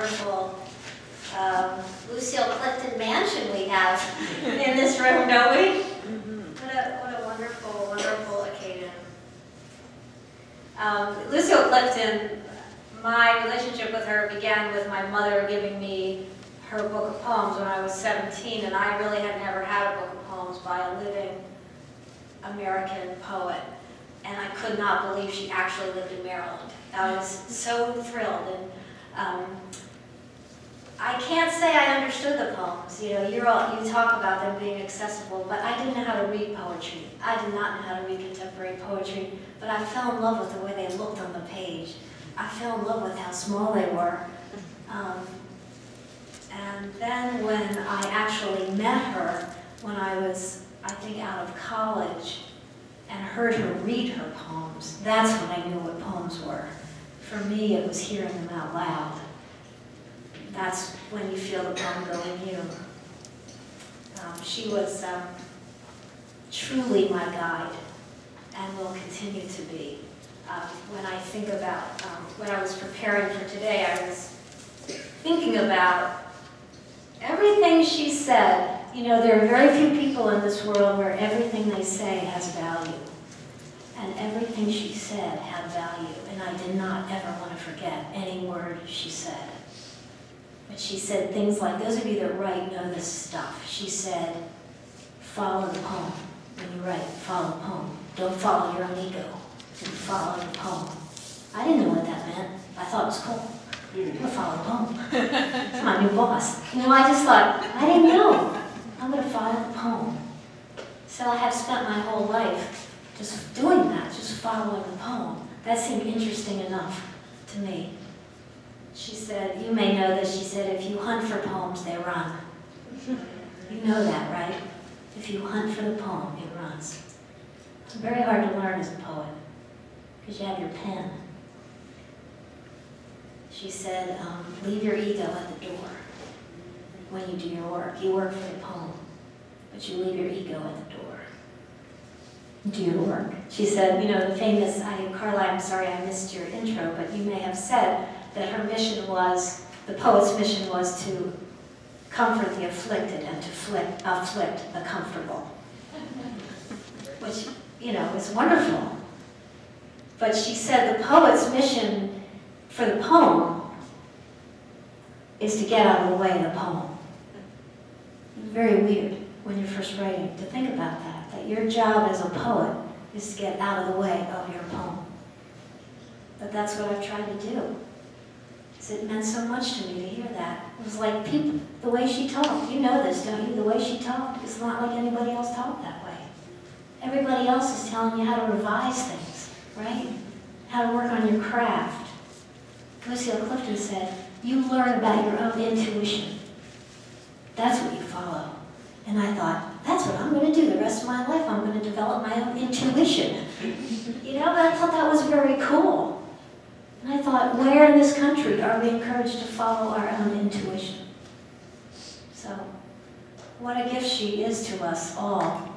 wonderful Lucille Clifton mansion we have in this room, don't we? What a wonderful, wonderful occasion. Lucille Clifton, my relationship with her began with my mother giving me her book of poems when I was 17, and I really had never had a book of poems by a living American poet. And I could not believe she actually lived in Maryland. I was so thrilled, and I can't say I understood the poems. You know, you talk about them being accessible, but I didn't know how to read poetry. I did not know how to read contemporary poetry, but I fell in love with the way they looked on the page. I fell in love with how small they were. And then when I actually met her, when I was, I think, out of college, and heard her read her poems, that's when I knew what poems were. For me, it was hearing them out loud. That's when you feel the poem go in you. She was truly my guide, and will continue to be. When I think about, when I was preparing for today, I was thinking about everything she said. You know, there are very few people in this world where everything they say has value. And everything she said had value, and I did not ever want to forget any word she said. But she said things like, those of you that write know this stuff. She said, follow the poem. When you write, follow the poem. Don't follow your own ego. Follow the poem. I didn't know what that meant. I thought it was cool. I'm gonna follow the poem. It's my new boss. You know, I just thought, I didn't know. I'm going to follow the poem. So I have spent my whole life just doing that, just following the poem. That seemed interesting enough to me. She said, you may know this, she said, if you hunt for poems, they run. You know that, right? If you hunt for the poem, it runs. It's very hard to learn as a poet, because you have your pen. She said, leave your ego at the door. When you do your work. You work for the poem, but you leave your ego at the door. Do your work. She said, you know, the famous, Carla, I'm sorry I missed your intro, but you may have said that her mission was, the poet's mission was to comfort the afflicted and to afflict the comfortable. Which, you know, is wonderful. But she said the poet's mission for the poem is to get out of the way of the poem. It's very weird when you're first writing to think about that your job as a poet is to get out of the way of your poem. But that's what I've tried to do. Because it meant so much to me to hear that. It was like people, the way she talked. You know this, don't you? The way she talked is not like anybody else talked that way. Everybody else is telling you how to revise things, right? How to work on your craft. Lucille Clifton said, you learn about your own intuition. That's what you follow. And I thought, that's what I'm going to do the rest of my life. I'm going to develop my own intuition. You know, I thought that was very cool. And I thought, where in this country are we encouraged to follow our own intuition? So, what a gift she is to us all.